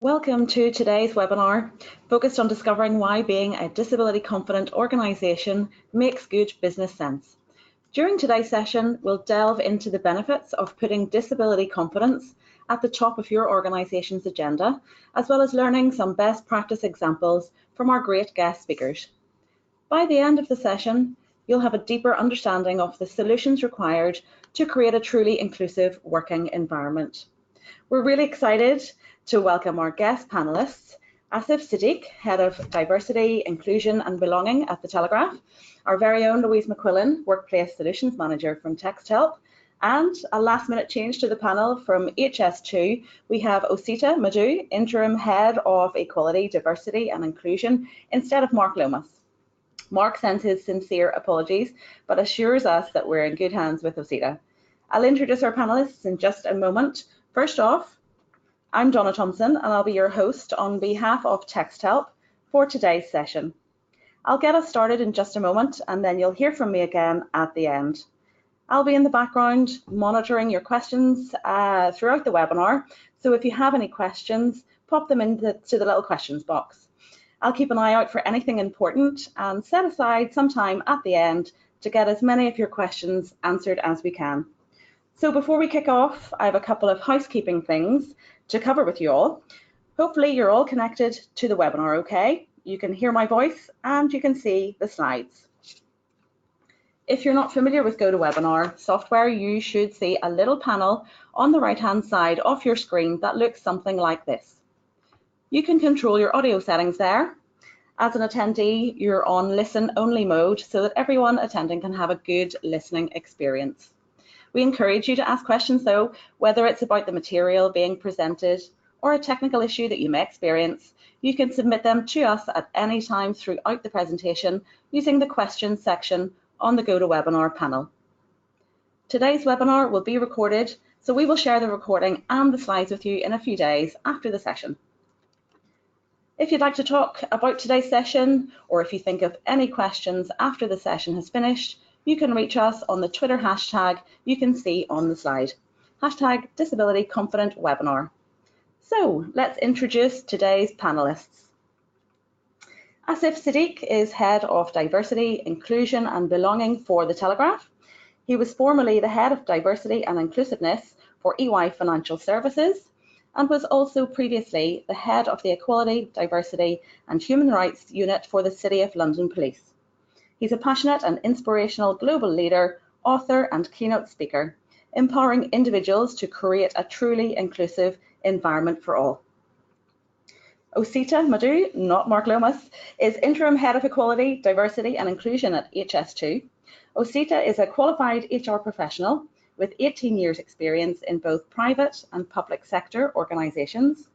Welcome to today's webinar, focused on discovering why being a disability confident organisation makes good business sense. During today's session, we'll delve into the benefits of putting disability confidence at the top of your organisation's agenda, as well as learning some best practice examples from our great guest speakers. By the end of the session, you'll have a deeper understanding of the solutions required to create a truly inclusive working environment. We're really excited to welcome our guest panelists, Asif Siddique, Head of Diversity, Inclusion and Belonging at The Telegraph, our very own Louise McQuillan, Workplace Solutions Manager from TextHelp, and a last minute change to the panel from HS2, we have Osita Madhu, Interim Head of Equality, Diversity and Inclusion, instead of Mark Lomas. Mark sends his sincere apologies, but assures us that we're in good hands with Osita. I'll introduce our panelists in just a moment. First off, I'm Donna Thompson and I'll be your host on behalf of TextHelp for today's session. I'll get us started in just a moment and then you'll hear from me again at the end. I'll be in the background monitoring your questions throughout the webinar, so if you have any questions, pop them into the little questions box. I'll keep an eye out for anything important and set aside some time at the end to get as many of your questions answered as we can. So before we kick off, I have a couple of housekeeping things to cover with you all. Hopefully you're all connected to the webinar okay. You can hear my voice and you can see the slides. If you're not familiar with GoToWebinar software, you should see a little panel on the right-hand side of your screen that looks something like this. You can control your audio settings there. As an attendee, you're on listen-only mode so that everyone attending can have a good listening experience. We encourage you to ask questions though, whether it's about the material being presented or a technical issue that you may experience. You can submit them to us at any time throughout the presentation using the questions section on the GoToWebinar panel. Today's webinar will be recorded, so we will share the recording and the slides with you in a few days after the session. If you'd like to talk about today's session, or if you think of any questions after the session has finished, you can reach us on the Twitter hashtag you can see on the slide, hashtag Disability Confident Webinar. So let's introduce today's panelists. Asif Siddique is Head of Diversity, Inclusion and Belonging for The Telegraph. He was formerly the Head of Diversity and Inclusiveness for EY Financial Services and was also previously the Head of the Equality, Diversity and Human Rights Unit for the City of London Police. He's a passionate and inspirational global leader, author and keynote speaker, empowering individuals to create a truly inclusive environment for all. Osita Madhu, not Mark Lomas, is Interim Head of Equality, Diversity and Inclusion at HS2. Osita is a qualified HR professional with 18 years experience in both private and public sector organisations,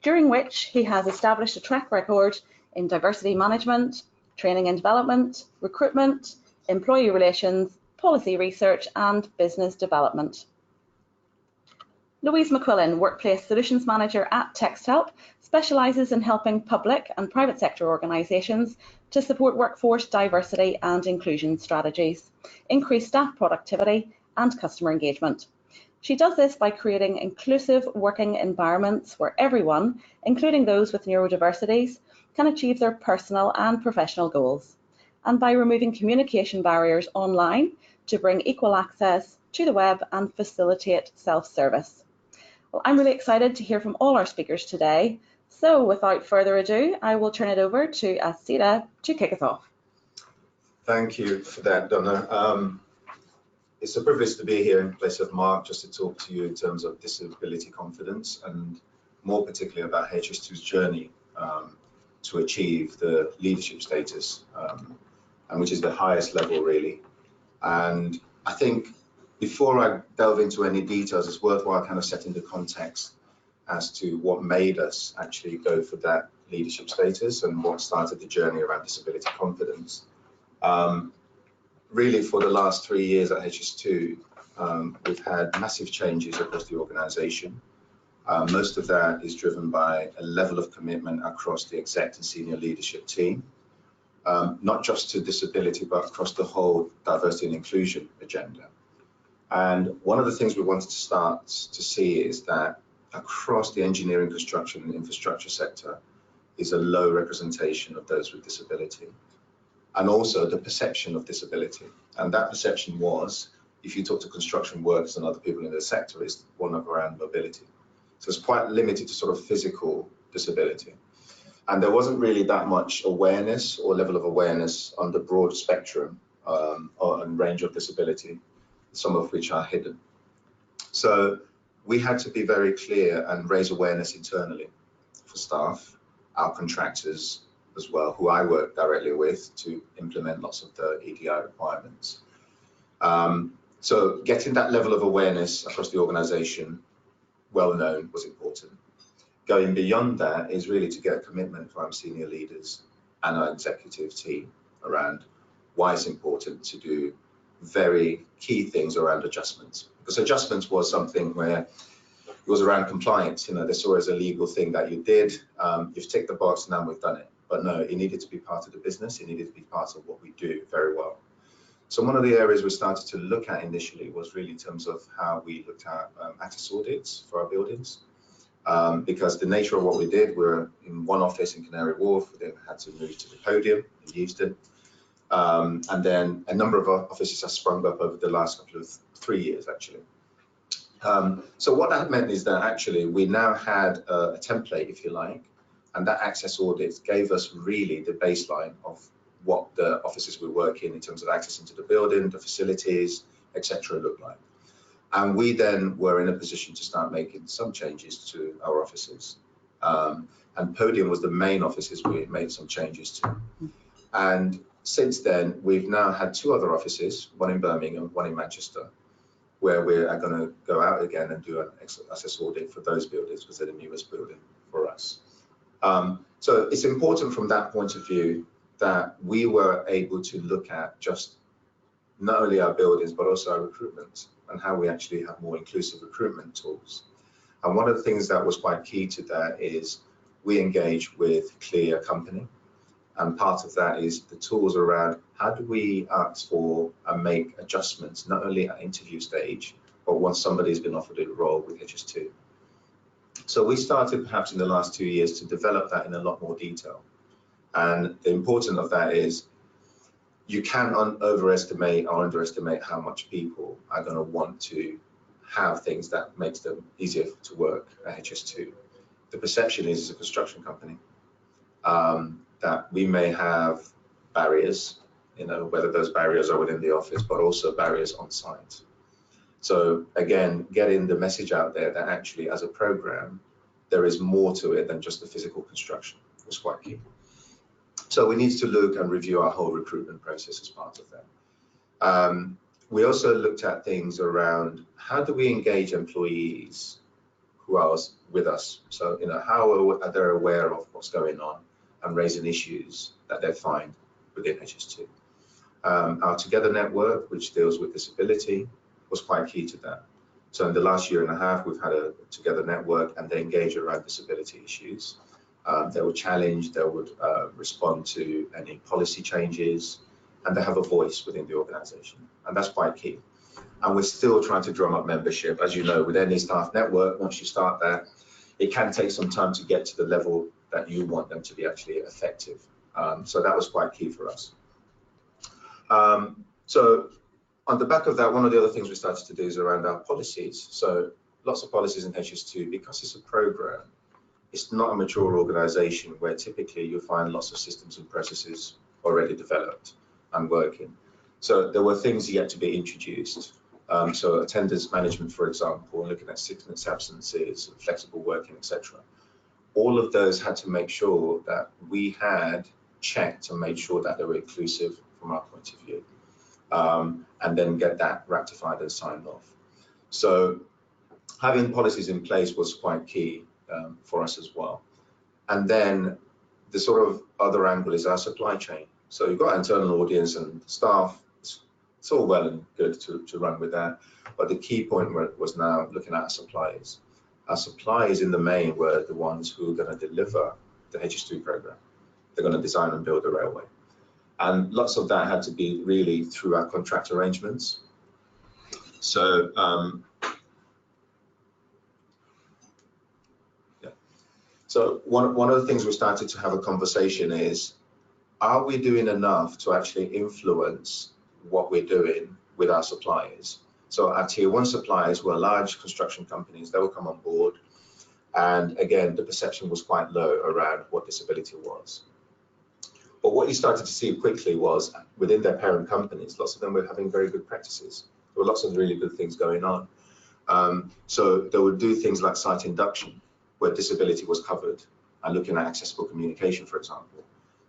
during which he has established a track record in diversity management, training and development, recruitment, employee relations, policy research and business development. Louise McQuillan, Workplace Solutions Manager at TextHelp, specialises in helping public and private sector organisations to support workforce diversity and inclusion strategies, increase staff productivity and customer engagement. She does this by creating inclusive working environments where everyone, including those with neurodiversities, can achieve their personal and professional goals, and by removing communication barriers online to bring equal access to the web and facilitate self-service. Well, I'm really excited to hear from all our speakers today. So without further ado, I will turn it over to Asita to kick us off. Thank you for that, Donna. It's a privilege to be here in place of Mark, just to talk to you in terms of disability confidence and more particularly about HS2's journey to achieve the leadership status, and which is the highest level really. And I think before I delve into any details, it's worthwhile kind of setting the context as to what made us actually go for that leadership status and what started the journey around disability confidence. Really, for the last 3 years at HS2, we've had massive changes across the organization. Most of that is driven by a level of commitment across the exec and senior leadership team, not just to disability, but across the whole diversity and inclusion agenda. And one of the things we wanted to start to see is that across the engineering, construction and infrastructure sector is a low representation of those with disability, and also the perception of disability. And that perception was, if you talk to construction workers and other people in the sector, is one of around mobility. So it's quite limited to sort of physical disability. And there wasn't really that much awareness or level of awareness on the broad spectrum and range of disability, some of which are hidden. So we had to be very clear and raise awareness internally for staff, our contractors as well, who I work directly with to implement lots of the EDI requirements. So getting that level of awareness across the organization well known was important. Going beyond that is really to get a commitment from our senior leaders and our executive team around why it's important to do very key things around adjustments. Because adjustments was something where it was around compliance. You know, they saw it as a legal thing that you did. You've ticked the box, now we've done it. But no, it needed to be part of the business. It needed to be part of what we do very well. So one of the areas we started to look at initially was really in terms of how we looked at access audits for our buildings. Because the nature of what we did, we're in one office in Canary Wharf, we then had to move to the podium in Euston. And then a number of our offices have sprung up over the last couple of 3 years, actually. So what that meant is that actually we now had a template, if you like, and that access audit gave us really the baseline of what the offices we work in terms of access into the building, the facilities, etc. look like. And we then were in a position to start making some changes to our offices. And Podium was the main offices we made some changes to. And since then, we've now had 2 other offices, one in Birmingham, one in Manchester, where we are going to go out again and do an access audit for those buildings because they're the newest building for us. So it's important from that point of view that we were able to look at just not only our buildings, but also our recruitment and how we actually have more inclusive recruitment tools. And one of the things that was quite key to that is we engage with Clear Company. And part of that is the tools around how do we ask for and make adjustments, not only at interview stage, but once somebody's been offered a role with HS2. So we started perhaps in the last 2 years to develop that in a lot more detail. And the importance of that is you can't overestimate or underestimate how much people are going to want to have things that makes them easier to work at HS2. The perception is as a construction company that we may have barriers, you know, whether those barriers are within the office, but also barriers on site. So again, getting the message out there that actually as a program, there is more to it than just the physical construction was quite key. So we need to look and review our whole recruitment process as part of that. We also looked at things around how do we engage employees who are with us? So, you know, how are they aware of what's going on and raising issues that they find within HS2? Our Together network, which deals with disability, was quite key to that. So in the last 1.5 years, we've had a Together network and they engage around disability issues. They would challenge, they would respond to any policy changes, and they have a voice within the organization. And that's quite key. And we're still trying to drum up membership. As you know, with any staff network, once you start that, it can take some time to get to the level that you want them to be actually effective. So that was quite key for us. So on the back of that, one of the other things we started to do is around our policies. So lots of policies in HS2, because it's a program, it's not a mature organization where typically you'll find lots of systems and processes already developed and working. So there were things yet to be introduced. So attendance management, for example, looking at sickness absences, flexible working, etc. All of those had to make sure that we had checked and made sure that they were inclusive from our point of view, and then get that ratified and signed off. So having policies in place was quite key for us as well. And then the sort of other angle is our supply chain. So you've got internal audience and staff. It's all well and good to run with that. But the key point was now looking at our suppliers. Our suppliers in the main were the ones who are going to deliver the HS2 program. They're going to design and build the railway. And lots of that had to be really through our contract arrangements. So So one of the things we started to have a conversation is, are we doing enough to actually influence what we're doing with our suppliers? So our tier 1 suppliers were large construction companies, they will come on board. And again, the perception was quite low around what disability was. But what you started to see quickly was within their parent companies, lots of them were having very good practices. There were lots of really good things going on. So they would do things like site induction, where disability was covered, and looking at accessible communication, for example.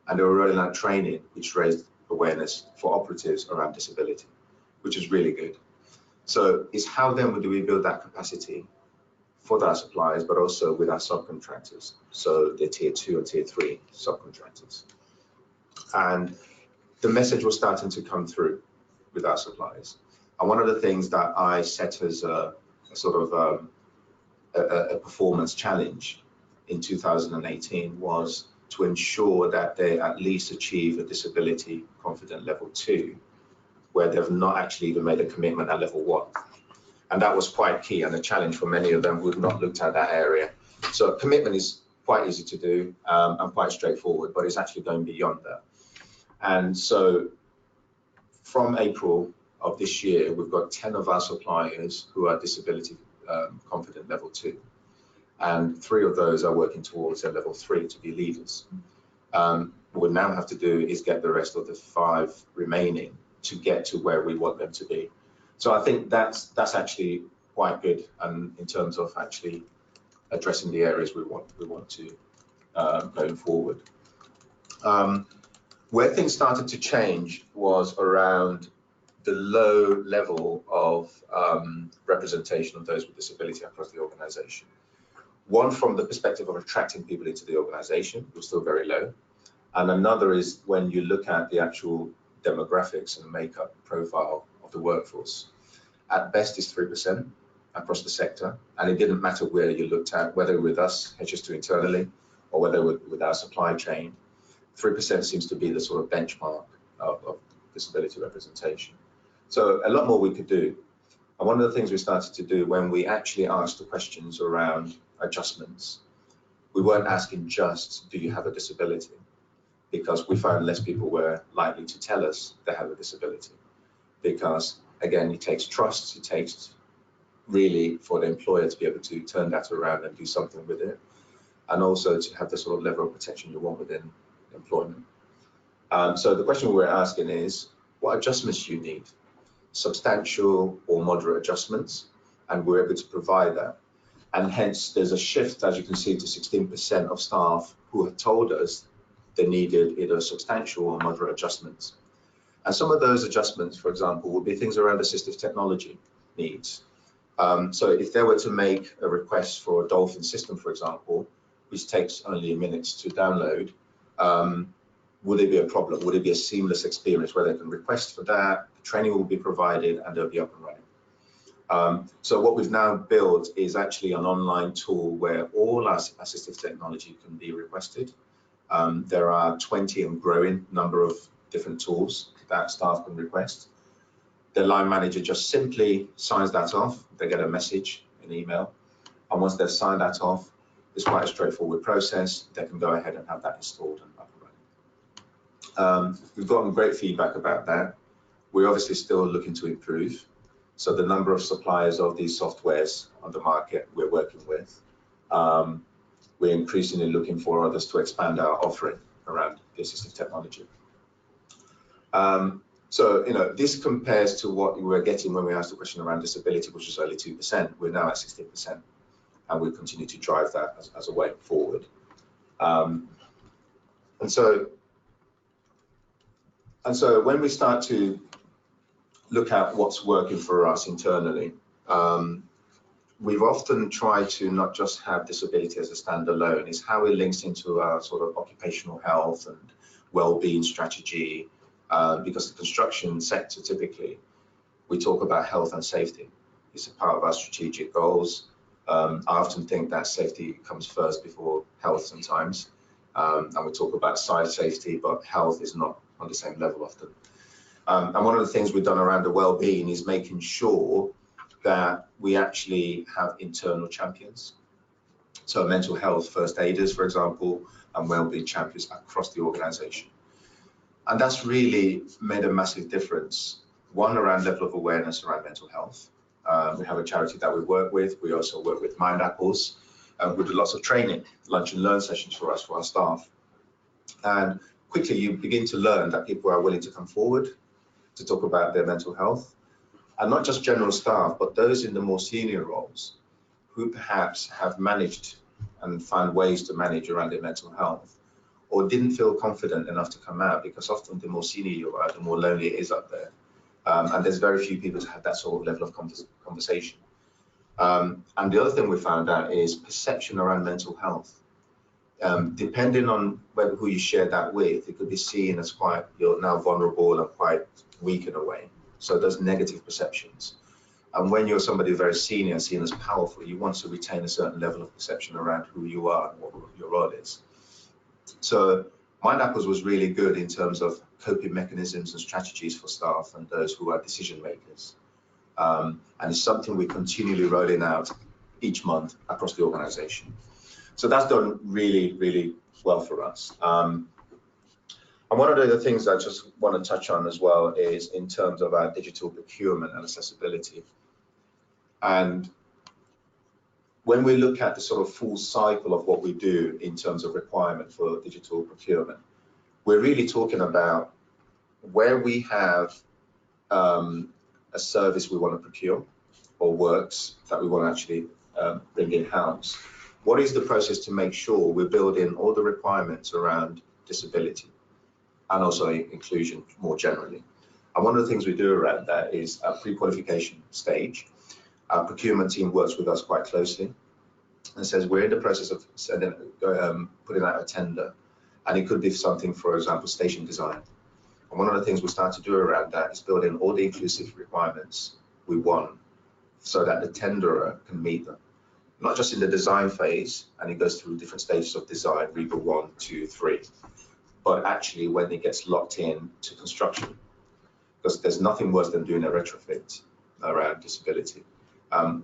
And they were rolling out training, which raised awareness for operatives around disability, which is really good. So it's how then do we build that capacity for our suppliers, but also with our subcontractors, so the tier 2 and tier 3 subcontractors. And the message was starting to come through with our suppliers. And one of the things that I set as a sort of a performance challenge in 2018 was to ensure that they at least achieve a disability confident level 2, where they've not actually even made a commitment at level 1. And that was quite key and a challenge for many of them who have not looked at that area. So commitment is quite easy to do and quite straightforward, but it's actually going beyond that. And so from April of this year, we've got 10 of our suppliers who are disability confident level 2. And 3 of those are working towards a level 3 to be leaders. What we now have to do is get the rest of the 5 remaining to get to where we want them to be. So I think that's actually quite good, and in terms of actually addressing the areas we want to going forward. Where things started to change was around the low level of representation of those with disability across the organization. One, from the perspective of attracting people into the organization, was still very low. And another is when you look at the actual demographics and makeup profile of the workforce. At best is 3% across the sector. And it didn't matter where you looked at, whether with us, HS2 internally, or whether with our supply chain. 3% seems to be the sort of benchmark of disability representation. So a lot more we could do. And one of the things we started to do when we actually asked the questions around adjustments, we weren't asking just, do you have a disability? Because we found less people were likely to tell us they have a disability. Because again, it takes trust, it takes really for the employer to be able to turn that around and do something with it. And also to have the sort of level of protection you want within employment. So the question we're asking is, what adjustments do you need? Substantial or moderate adjustments, and we're able to provide that. And hence there's a shift, as you can see, to 16% of staff who have told us they needed either substantial or moderate adjustments. And some of those adjustments, for example, would be things around assistive technology needs. So if they were to make a request for a Dolphin system, for example, which takes only minutes to download, would it be a problem? Would it be a seamless experience where they can request for that, the training will be provided, and they'll be up and running? So what we've now built is actually an online tool where all our assistive technology can be requested. There are 20 and growing number of different tools that staff can request. The line manager just simply signs that off. They get a message, an email, and once they've signed that off, it's quite a straightforward process. They can go ahead and have that installed and up and running. We've gotten great feedback about that. We're obviously still looking to improve. So the number of suppliers of these softwares on the market we're working with, we're increasingly looking for others to expand our offering around the assistive technology. So, you know, this compares to what we were getting when we asked the question around disability, which was only 2%. We're now at 16%, and we'll continue to drive that as a way forward. And so when we start to look at what's working for us internally, we've often tried to not just have disability as a standalone, it's how it links into our sort of occupational health and well-being strategy, because the construction sector, typically, we talk about health and safety. It's a part of our strategic goals. I often think that safety comes first before health sometimes. And we talk about site safety, but health is not on the same level often. And one of the things we've done around the well-being is making sure that we actually have internal champions. So mental health first aiders, for example, and wellbeing champions across the organization. And that's really made a massive difference. One, around level of awareness around mental health. We have a charity that we work with. We also work with Mind Apples. We do lots of training, lunch and learn sessions for us, for our staff. And quickly you begin to learn that people are willing to come forward to talk about their mental health. And not just general staff, but those in the more senior roles who perhaps have managed and found ways to manage around their mental health, or didn't feel confident enough to come out, because often the more senior you are, the more lonely it is up there. And there's very few people who have that sort of level of conversation. And the other thing we found out is perception around mental health. Depending on who you share that with, it could be seen as quite, you're now vulnerable and quite weak in a way. So there's negative perceptions. And when you're somebody very senior, seen as powerful, you want to retain a certain level of perception around who you are and what your role is. So Mind Apples was really good in terms of coping mechanisms and strategies for staff and those who are decision makers. And it's something we're continually rolling out each month across the organization. So that's done really, really well for us. And one of the things I just want to touch on as well is in terms of our digital procurement and accessibility. And when we look at the sort of full cycle of what we do in terms of requirement for digital procurement, we're really talking about where we have a service we want to procure or works that we want to actually bring in-house. What is the process to make sure we're building all the requirements around disability and also inclusion more generally? And one of the things we do around that is a pre-qualification stage. Our procurement team works with us quite closely and says we're in the process of putting out a tender, and it could be something, for example, station design. And one of the things we start to do around that is build in all the inclusive requirements we want so that the tenderer can meet them. Not just in the design phase, and it goes through different stages of design, RIBA 1, 2, 3, but actually when it gets locked in to construction, because there's nothing worse than doing a retrofit around disability.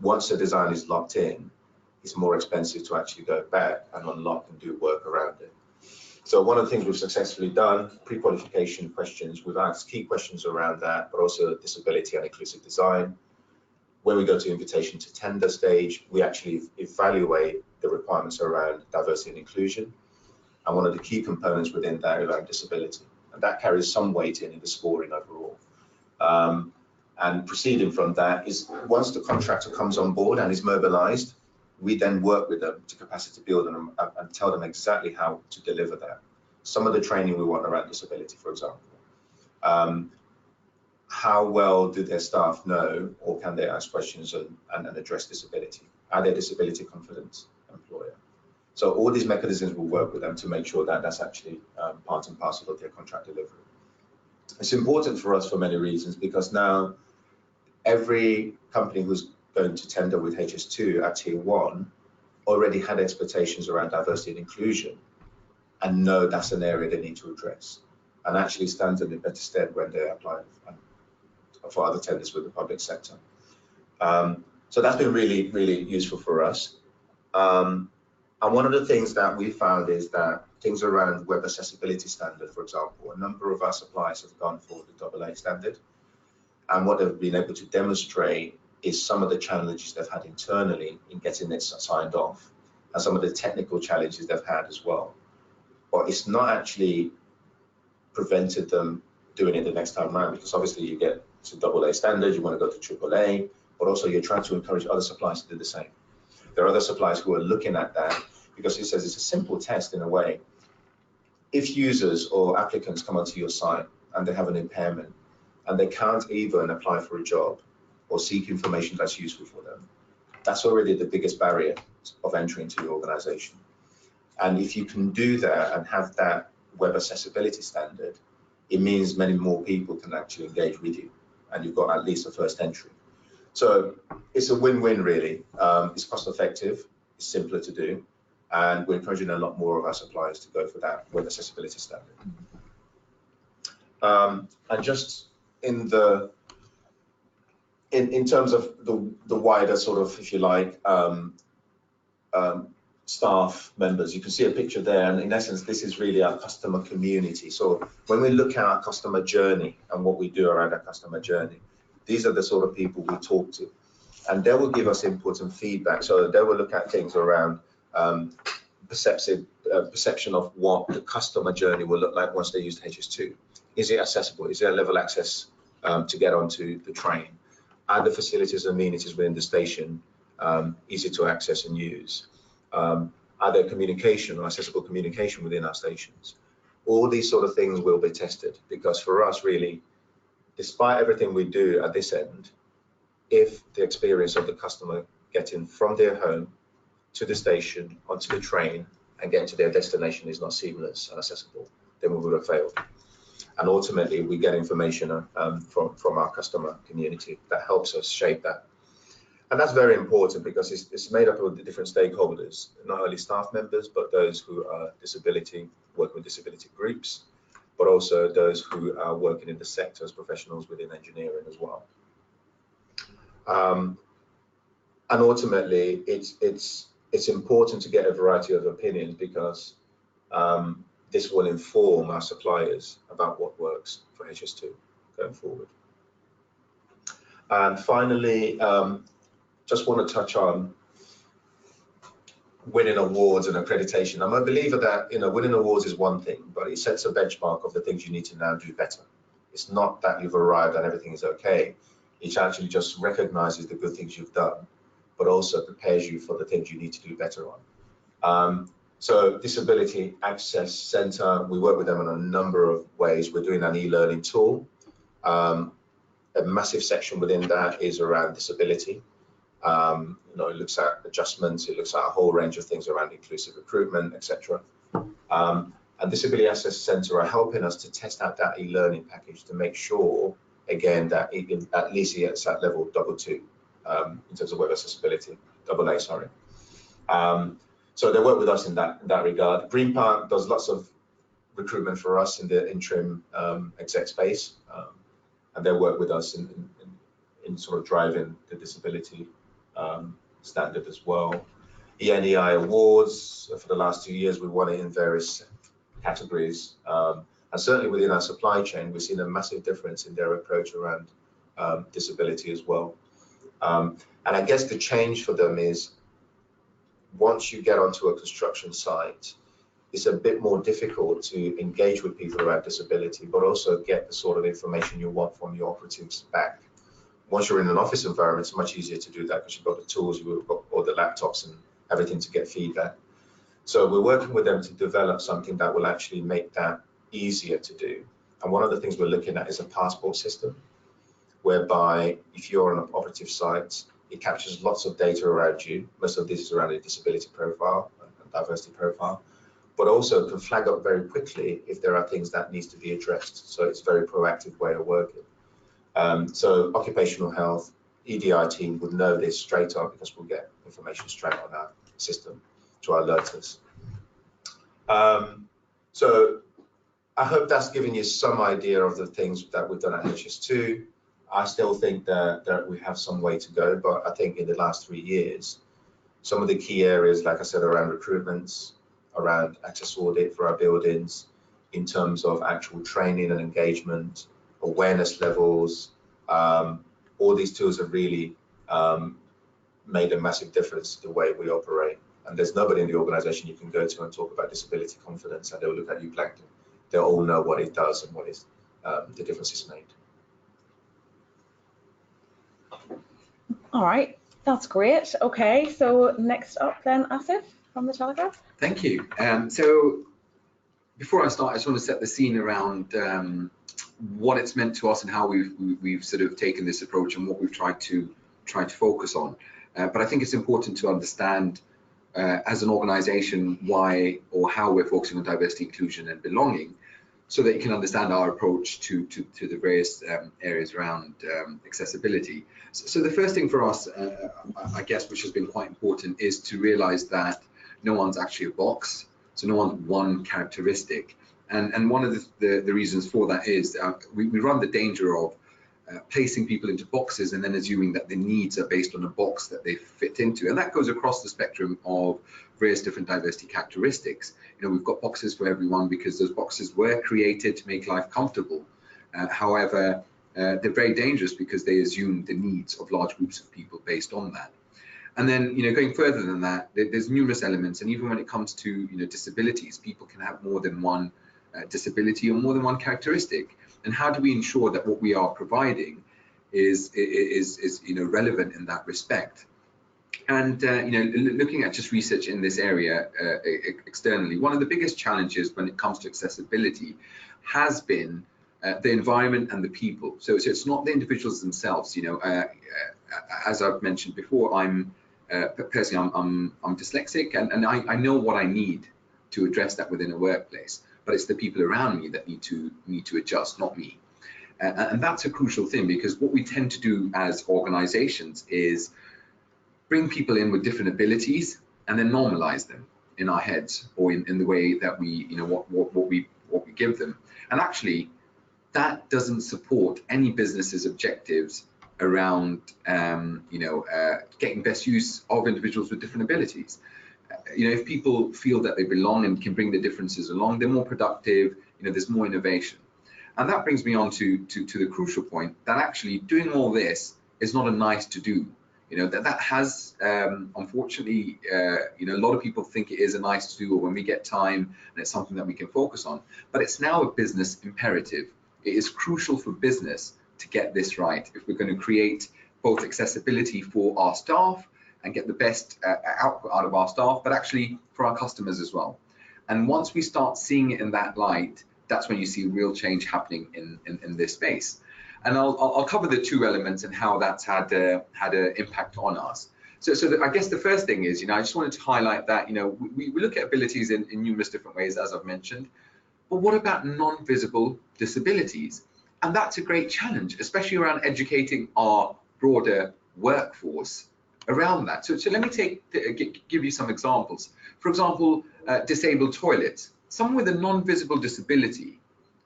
Once the design is locked in, it's more expensive to actually go back and unlock and do work around it. So one of the things we've successfully done, pre-qualification questions, we've asked key questions around that, but also disability and inclusive design. When we go to invitation to tender stage, we actually evaluate the requirements around diversity and inclusion. And one of the key components within that is around disability. And that carries some weight in the scoring overall. And proceeding from that is once the contractor comes on board and is mobilized, we then work with them to capacity build them and tell them exactly how to deliver that. Some of the training we want around disability, for example. How well do their staff know, or can they ask questions and address disability? Are they disability confident employer? So all these mechanisms will work with them to make sure that that's actually part and parcel of their contract delivery. It's important for us for many reasons, because now every company who's going to tender with HS2 at tier 1 already had expectations around diversity and inclusion and know that's an area they need to address, and actually stands in a better stead when they apply for other tenders with the public sector. So that's been really, really useful for us. And one of the things that we found is that things around web accessibility standard, for example, a number of our suppliers have gone for the AA standard. And what they've been able to demonstrate is some of the challenges they've had internally in getting it signed off, and some of the technical challenges they've had as well. But it's not actually prevented them doing it the next time around, because obviously you get to AA standard, you want to go to AAA, but also you're trying to encourage other suppliers to do the same. There are other suppliers who are looking at that, because it says it's a simple test in a way. If users or applicants come onto your site and they have an impairment and they can't even apply for a job or seek information that's useful for them, that's already the biggest barrier of entry into your organization. And if you can do that and have that web accessibility standard, it means many more people can actually engage with you, and you've got at least a first entry. So it's a win-win, really. It's cost effective, it's simpler to do, and we're encouraging a lot more of our suppliers to go for that web accessibility standard. And just in terms of the wider sort of, if you like, staff members. You can see a picture there, and in essence, this is really our customer community. So when we look at our customer journey and what we do around our customer journey, these are the sort of people we talk to, and they will give us input and feedback. So they will look at things around perception of what the customer journey will look like once they use HS2. Is it accessible? Is there level access to get onto the train? Are the facilities and amenities within the station easy to access and use? Are there communication or accessible communication within our stations? All these sort of things will be tested, because for us, really, despite everything we do at this end, if the experience of the customer getting from their home to the station, onto the train, and getting to their destination is not seamless and accessible, then we would have failed. And ultimately, we get information from our customer community that helps us shape that. And that's very important, because it's made up of the different stakeholders, not only staff members, but those who are working with disability groups, but also those who are working in the sector as professionals within engineering as well. And ultimately, it's important to get a variety of opinions, because this will inform our suppliers about what works for HS2 going forward. And finally, just want to touch on winning awards and accreditation. I'm a believer that, you know, winning awards is one thing, but it sets a benchmark of the things you need to now do better. It's not that you've arrived and everything is okay. It actually just recognizes the good things you've done, but also prepares you for the things you need to do better on. So Disability Access Centre, we work with them in a number of ways. We're doing an e-learning tool. A massive section within that is around disability. You know, it looks at adjustments, it looks at a whole range of things around inclusive recruitment, etc. And Disability Access Centre are helping us to test out that e-learning package to make sure, again, that it, at least it's at level 2 in terms of web accessibility, AA, sorry. So they work with us in that regard. Green Park does lots of recruitment for us in the interim exec space, and they work with us in sort of driving the disability standard as well. ENEI awards for the last 2 years, we won it in various categories, and certainly within our supply chain, we've seen a massive difference in their approach around disability as well. And I guess the change for them is, once you get onto a construction site, it's a bit more difficult to engage with people around disability, but also get the sort of information you want from your operatives back. Once you're in an office environment, it's much easier to do that, because you've got the tools, you've got all the laptops and everything to get feedback. So we're working with them to develop something that will actually make that easier to do. And one of the things we're looking at is a passport system, whereby if you're on an operative site, it captures lots of data around you. Most of this is around a disability profile and diversity profile, but also can flag up very quickly if there are things that needs to be addressed. So it's a very proactive way of working. So occupational health, EDI team would know this straight up, because we'll get information straight on our system to alert us. So I hope that's given you some idea of the things that we've done at HS2. I still think that we have some way to go, but I think in the last 3 years, some of the key areas, like I said, around recruitments, around access audit for our buildings, in terms of actual training and engagement, awareness levels, all these tools have really made a massive difference to the way we operate. And there's nobody in the organization you can go to and talk about disability confidence, and they'll look at you blankly. They'll all know what it does and what is the difference it's made. All right, that's great. Okay, so next up then, Asif from the Telegraph. Thank you. So before I start, I just want to set the scene around what it's meant to us and how we've sort of taken this approach and what we've tried to focus on. But I think it's important to understand as an organization why or how we're focusing on diversity, inclusion and belonging, so that you can understand our approach to the various areas around accessibility. So the first thing for us, I guess, which has been quite important, is to realize that no one's actually a box, so no one's one characteristic. And one of the reasons for that is we run the danger of placing people into boxes and then assuming that their needs are based on a box that they fit into. And that goes across the spectrum of various different diversity characteristics. We've got boxes for everyone because those boxes were created to make life comfortable. However, they're very dangerous because they assume the needs of large groups of people based on that. And then, going further than that, there's numerous elements. And even when it comes to, disabilities, people can have more than one disability or more than one characteristic. And how do we ensure that what we are providing is relevant in that respect? And looking at just research in this area externally, one of the biggest challenges when it comes to accessibility has been the environment and the people. So it's not the individuals themselves. As I've mentioned before, I'm personally I'm dyslexic, and I know what I need to address that within a workplace. But it's the people around me that need to adjust, not me. And that's a crucial thing, because what we tend to do as organizations is bring people in with different abilities and then normalize them in our heads or in the way that we, what we give them. And actually, that doesn't support any business's objectives around, getting best use of individuals with different abilities. If people feel that they belong and can bring their differences along, they're more productive, there's more innovation. And that brings me on to the crucial point that actually doing all this is not a nice to do. That has, unfortunately, a lot of people think it is a nice to do, or when we get time and it's something that we can focus on, but it's now a business imperative. It is crucial for business to get this right if we're going to create both accessibility for our staff and get the best output out of our staff, but actually for our customers as well. And once we start seeing it in that light, that's when you see real change happening in this space. And I'll cover the two elements and how that's had an impact on us. So I guess the first thing is, I just wanted to highlight that, we look at abilities in numerous different ways, as I've mentioned, but what about non-visible disabilities? And that's a great challenge, especially around educating our broader workforce around that. So let me give you some examples. For example, disabled toilets. Someone with a non-visible disability,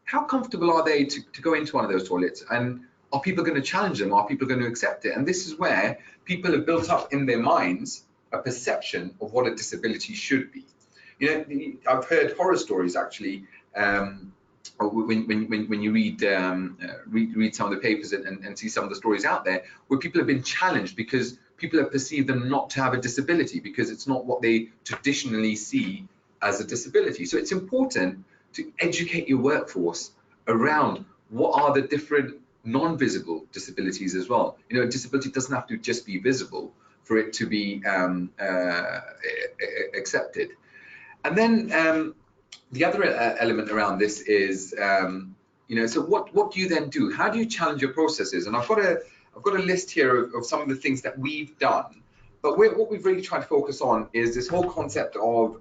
how comfortable are they to go into one of those toilets? And are people going to challenge them? Are people going to accept it? And this is where people have built up in their minds a perception of what a disability should be. I've heard horror stories actually, when you read some of the papers and see some of the stories out there, where people have been challenged because people have perceived them not to have a disability because it's not what they traditionally see as a disability. So it's important to educate your workforce around what are the different non-visible disabilities as well. A disability doesn't have to just be visible for it to be accepted. And then the other element around this is, so what do you then do? How do you challenge your processes? And I've got a list here of some of the things that we've done, but what we've really tried to focus on is this whole concept of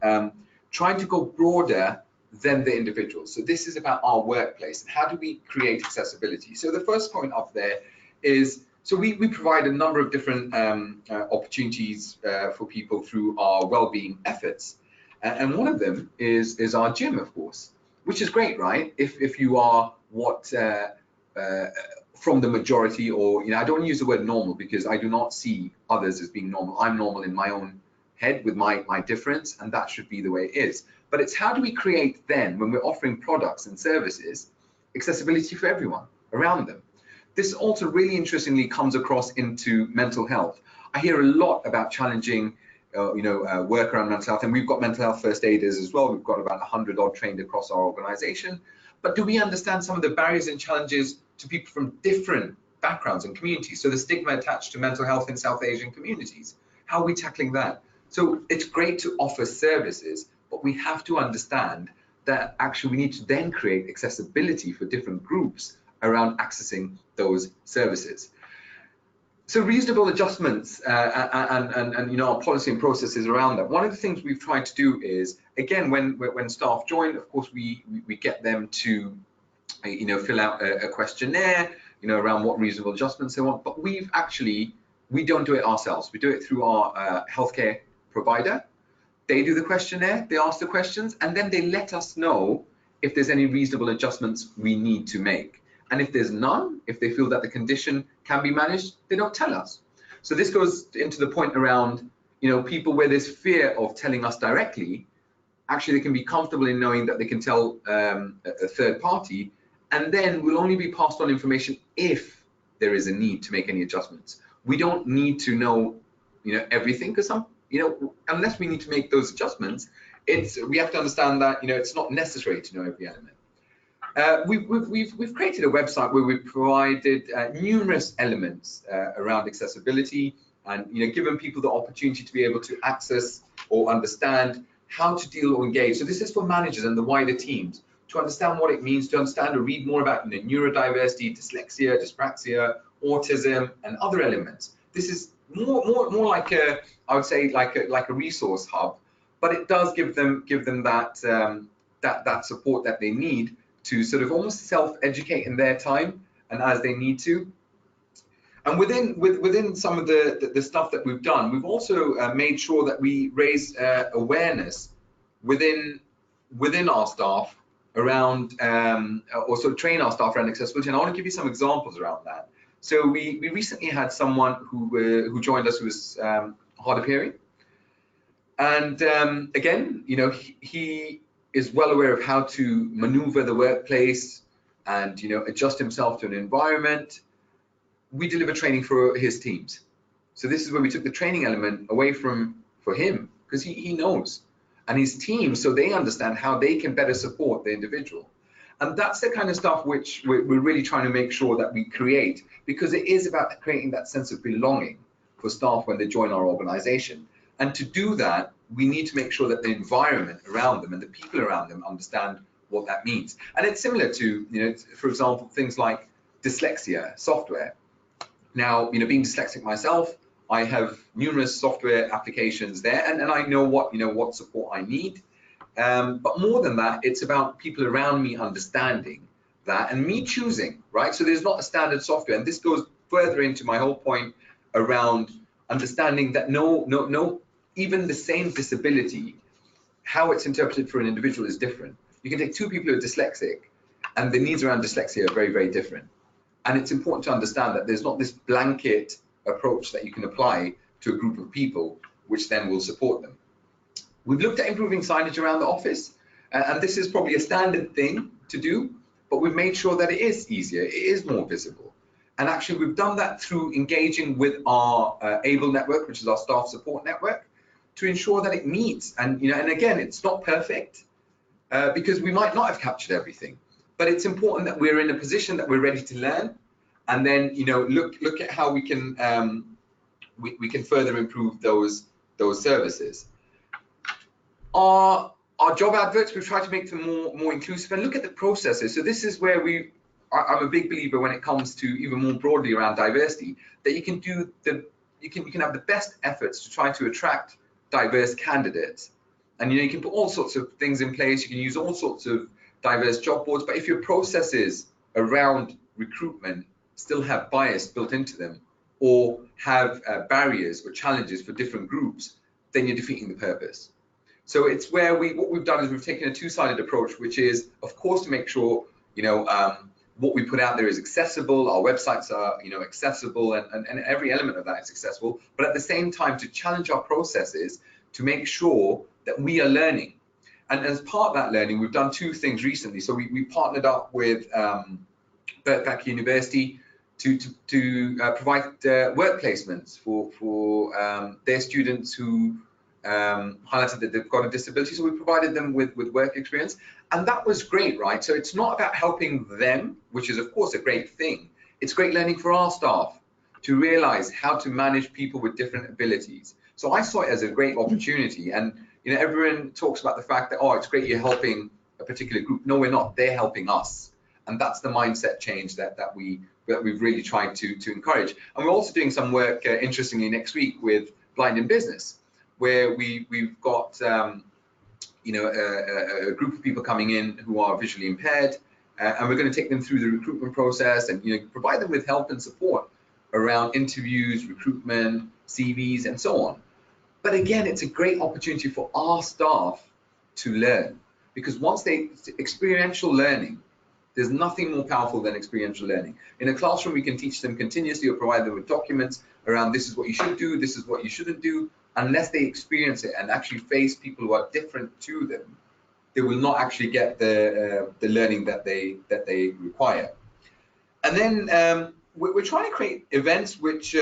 trying to go broader than the individual. So this is about our workplace and how do we create accessibility. So the first point up there is, so we provide a number of different opportunities for people through our well-being efforts. And one of them is our gym, of course, which is great, right? If you are from the majority, or, I don't use the word normal because I do not see others as being normal. I'm normal in my own head with my difference, and that should be the way it is. But it's how do we create then, when we're offering products and services, accessibility for everyone around them. This also really interestingly comes across into mental health. I hear a lot about challenging work around mental health, and we've got mental health first aiders as well. We've got about 100 odd trained across our organization. But do we understand some of the barriers and challenges to people from different backgrounds and communities? So the stigma attached to mental health in South Asian communities, how are we tackling that? So it's great to offer services, but we have to understand that actually we need to then create accessibility for different groups around accessing those services. So reasonable adjustments and our policy and processes around that. One of the things we've tried to do is, again, when staff join, of course, we get them to fill out a questionnaire around what reasonable adjustments they want. But we don't do it ourselves. We do it through our healthcare provider. They do the questionnaire, they ask the questions, and then they let us know if there's any reasonable adjustments we need to make. And if there's none, if they feel that the condition can be managed, they don't tell us. So this goes into the point around, people where there's fear of telling us directly, actually they can be comfortable in knowing that they can tell a third party, and then will only be passed on information if there is a need to make any adjustments. We don't need to know, everything, because unless we need to make those adjustments, we have to understand that, it's not necessary to know every element. We've created a website where we've provided numerous elements around accessibility, and given people the opportunity to be able to access or understand how to deal or engage. So this is for managers and the wider teams to understand what it means, to understand or read more about neurodiversity, dyslexia, dyspraxia, autism, and other elements. This is more like I would say like a resource hub, but it does give them that that support that they need to sort of almost self-educate in their time and as they need to. And within some of the stuff that we've done, we've also made sure that we raise awareness within our staff around, or sort of train our staff around accessibility. And I want to give you some examples around that. So we recently had someone who joined us who was hard of hearing, and again, he is well aware of how to maneuver the workplace and adjust himself to an environment. We deliver training for his teams. So this is where we took the training element away for him, because he knows, and his team, so they understand how they can better support the individual. And that's the kind of stuff which we're really trying to make sure that we create, because it is about creating that sense of belonging for staff when they join our organization. And to do that, we need to make sure that the environment around them and the people around them understand what that means. And it's similar to, for example, things like dyslexia software. Now, being dyslexic myself, I have numerous software applications there, and I know what support I need. But more than that, it's about people around me understanding that and me choosing, right? So there's not a standard software, and this goes further into my whole point around understanding that no, even the same disability, how it's interpreted for an individual is different. You can take two people who are dyslexic, and the needs around dyslexia are very, very different. And it's important to understand that there's not this blanket approach that you can apply to a group of people, which then will support them. We've looked at improving signage around the office, and this is probably a standard thing to do, but we've made sure that it is easier, it is more visible. And actually, we've done that through engaging with our ABLE network, which is our staff support network, to ensure that it meets. And and again, it's not perfect because we might not have captured everything. But it's important that we're in a position that we're ready to learn, and then look at how we can we can further improve those services. Our job adverts, we've tried to make them more inclusive and look at the processes. So this is where I'm a big believer when it comes to even more broadly around diversity, that you can do you can have the best efforts to try to attract diverse candidates, and you can put all sorts of things in place. You can use all sorts of diverse job boards, but if your processes around recruitment still have bias built into them or have barriers or challenges for different groups, then you're defeating the purpose. So it's where what we've done is we've taken a two-sided approach, which is, of course, to make sure what we put out there is accessible. Our websites are accessible, and every element of that is accessible, but at the same time to challenge our processes to make sure that we are learning. And as part of that learning, we've done two things recently. So we partnered up with Birkbeck University to provide work placements for their students who highlighted that they've got a disability. So we provided them with work experience, and that was great, right? So it's not about helping them, which is of course a great thing. It's great learning for our staff to realize how to manage people with different abilities. So I saw it as a great opportunity, and everyone talks about the fact that, oh, it's great you're helping a particular group. No, we're not. They're helping us, and that's the mindset change that we've really tried to encourage. And we're also doing some work, interestingly, next week with Blind in Business, where we've got a group of people coming in who are visually impaired, and we're going to take them through the recruitment process and provide them with help and support around interviews, recruitment, CVs, and so on. But again, it's a great opportunity for our staff to learn, because once experiential learning, There's nothing more powerful than experiential learning. In a classroom, we can teach them continuously or provide them with documents around this is what you should do, this is what you shouldn't do. Unless they experience it and actually face people who are different to them, they will not actually get the learning that they require. And then we're trying to create events which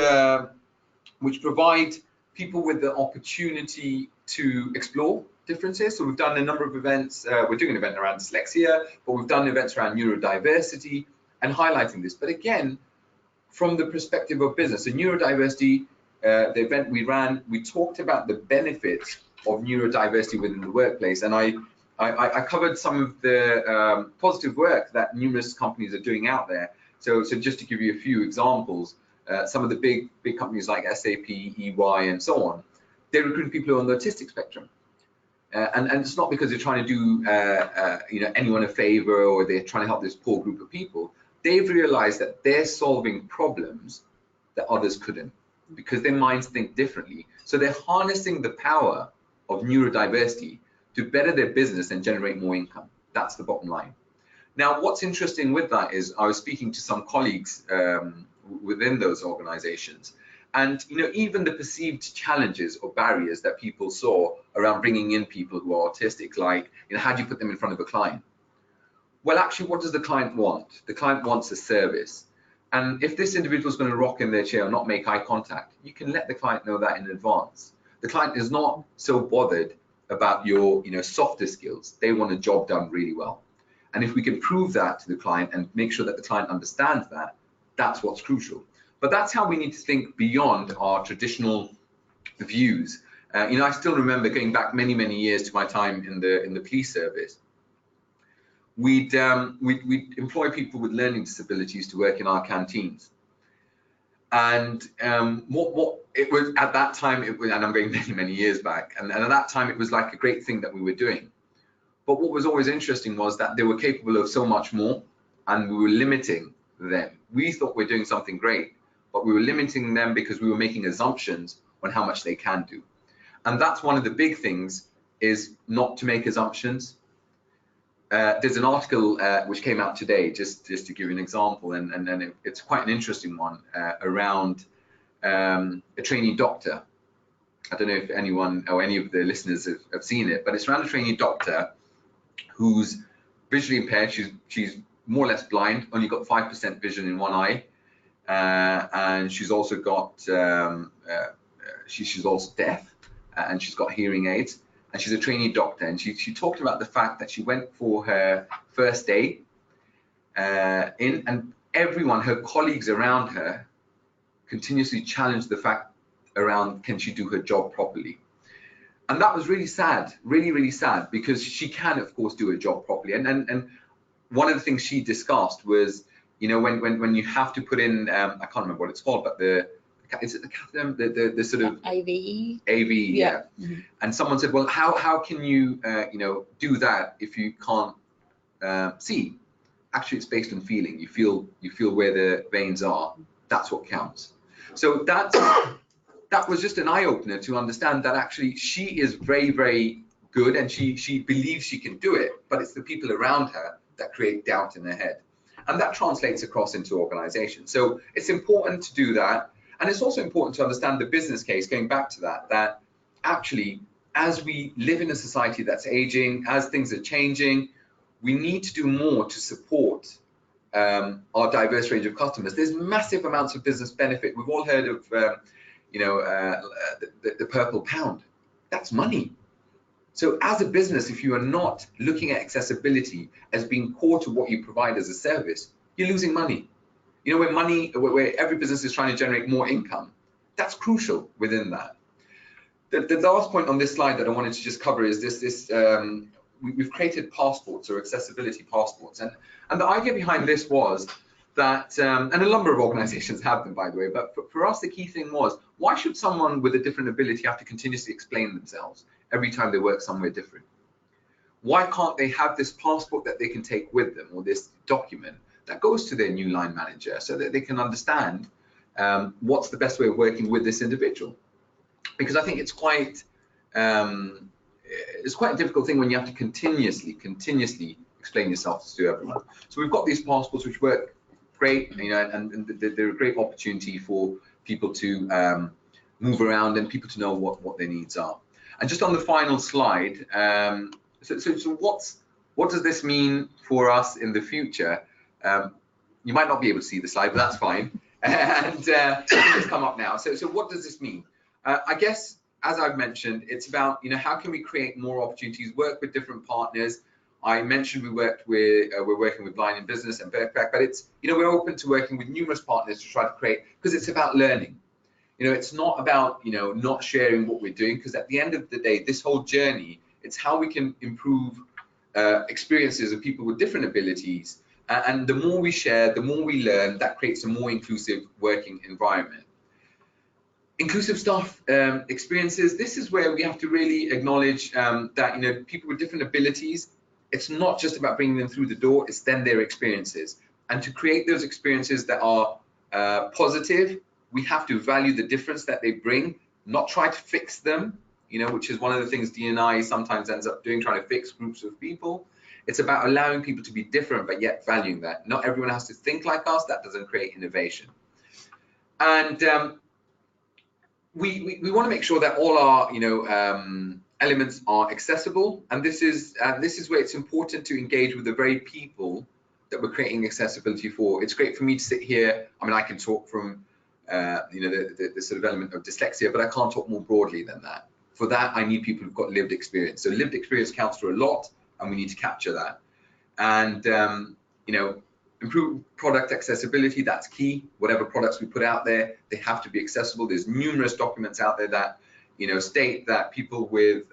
provide people with the opportunity to explore differences. So we've done a number of events. We're doing an event around dyslexia, but we've done events around neurodiversity and highlighting this. But again, from the perspective of business, so neurodiversity, the event we ran, we talked about the benefits of neurodiversity within the workplace. And I covered some of the positive work that numerous companies are doing out there. So just to give you a few examples, some of the big companies like SAP, EY, and so on, they recruit people who are on the autistic spectrum. And it's not because they're trying to do anyone a favor or they're trying to help this poor group of people. They've realized that they're solving problems that others couldn't because their minds think differently. So they're harnessing the power of neurodiversity to better their business and generate more income. That's the bottom line. Now, what's interesting with that is I was speaking to some colleagues within those organizations, and even the perceived challenges or barriers that people saw around bringing in people who are autistic, like how do you put them in front of a client? Well, actually, what does the client want? The client wants a service. And if this individual is going to rock in their chair or not make eye contact, you can let the client know that in advance. The client is not so bothered about your softer skills. They want a job done really well. And if we can prove that to the client and make sure that the client understands that, that's what's crucial. But that's how we need to think beyond our traditional views. I still remember going back many years to my time in the police service. We'd employ people with learning disabilities to work in our canteens. And what it was at that time, and I'm going many years back, and at that time it was like a great thing that we were doing. But what was always interesting was that they were capable of so much more, and we were limiting them. We thought we're doing something great, but we were limiting them because we were making assumptions on how much they can do. And that's one of the big things, is not to make assumptions. There's an article which came out today, just to give you an example, and it's quite an interesting one, around a trainee doctor. I don't know if anyone or any of the listeners have seen it, but it's around a trainee doctor who's visually impaired. She's more or less blind, only got 5% vision in one eye, and she's also got she's also deaf, and she's got hearing aids. And she's a trainee doctor, and she talked about the fact that she went for her first day and everyone, her colleagues around her, continuously challenged the fact around, can she do her job properly? And that was really sad, really sad, because she can, of course, do her job properly. And one of the things she discussed was, when you have to put in, I can't remember what it's called, but is it the catheter, the sort of AV, yeah. Mm-hmm. And someone said, well, how can you do that if you can't see? Actually, it's based on feeling. You feel where the veins are. That's what counts. So that was just an eye opener to understand that actually she is very good, and she believes she can do it, but it's the people around her that create doubt in her head, and that translates across into organizations. So it's important to do that. And it's also important to understand the business case, going back to that actually, as we live in a society that's aging, as things are changing, we need to do more to support our diverse range of customers. There's massive amounts of business benefit. We've all heard of, the purple pound. That's money. So as a business, if you are not looking at accessibility as being core to what you provide as a service, you're losing money. Where every business is trying to generate more income, that's crucial within that. The last point on this slide that I wanted to just cover is we've created passports, or accessibility passports. And the idea behind this was that, and a number of organizations have them, by the way, but for us, the key thing was, why should someone with a different ability have to continuously explain themselves every time they work somewhere different? Why can't they have this passport that they can take with them, or this document that goes to their new line manager, so that they can understand what's the best way of working with this individual? Because I think it's quite a difficult thing when you have to continuously explain yourself to everyone. So we've got these passports which work great, you know, and they're a great opportunity for people to move around and people to know what their needs are. And just on the final slide, so what does this mean for us in the future? You might not be able to see the slide, but that's fine. And it's come up now. So what does this mean? I guess, as I've mentioned, it's about, you know, how can we create more opportunities, work with different partners. I mentioned we're working with Blind in Business and Backpack, but it's, you know, we're open to working with numerous partners to try to create, because it's about learning. You know, it's not about, you know, not sharing what we're doing, because at the end of the day, this whole journey, it's how we can improve experiences of people with different abilities. And the more we share, the more we learn, that creates a more inclusive working environment. Inclusive staff experiences, this is where we have to really acknowledge that, you know, people with different abilities, it's not just about bringing them through the door, it's then their experiences. And to create those experiences that are positive, we have to value the difference that they bring, not try to fix them, you know, which is one of the things D&I sometimes ends up doing, trying to fix groups of people. It's about allowing people to be different, but yet valuing that. Not everyone has to think like us, that doesn't create innovation. And we want to make sure that all our, you know, elements are accessible. And this is where it's important to engage with the very people that we're creating accessibility for. It's great for me to sit here. I mean, I can talk from, you know, the sort of element of dyslexia, but I can't talk more broadly than that. For that, I need people who've got lived experience. So lived experience counts for a lot, and we need to capture that. And, you know, improve product accessibility, that's key. Whatever products we put out there, they have to be accessible. There's numerous documents out there that, you know, state that people with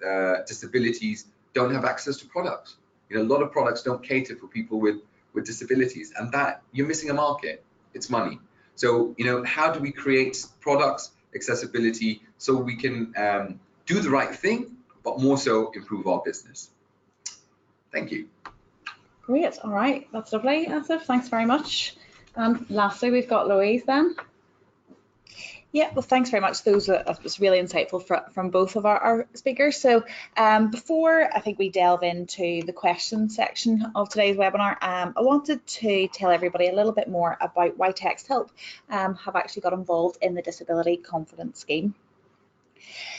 disabilities don't have access to products. You know, a lot of products don't cater for people with disabilities, and that you're missing a market. It's money. So, you know, how do we create products, accessibility, so we can do the right thing, but more so improve our business? Thank you. Great, all right, that's lovely, Asif, thanks very much. And lastly, we've got Louise then. Yeah, well, thanks very much. Those was really insightful from both of our speakers. So before I think we delve into the question section of today's webinar, I wanted to tell everybody a little bit more about why TextHelp have actually got involved in the Disability Confidence Scheme.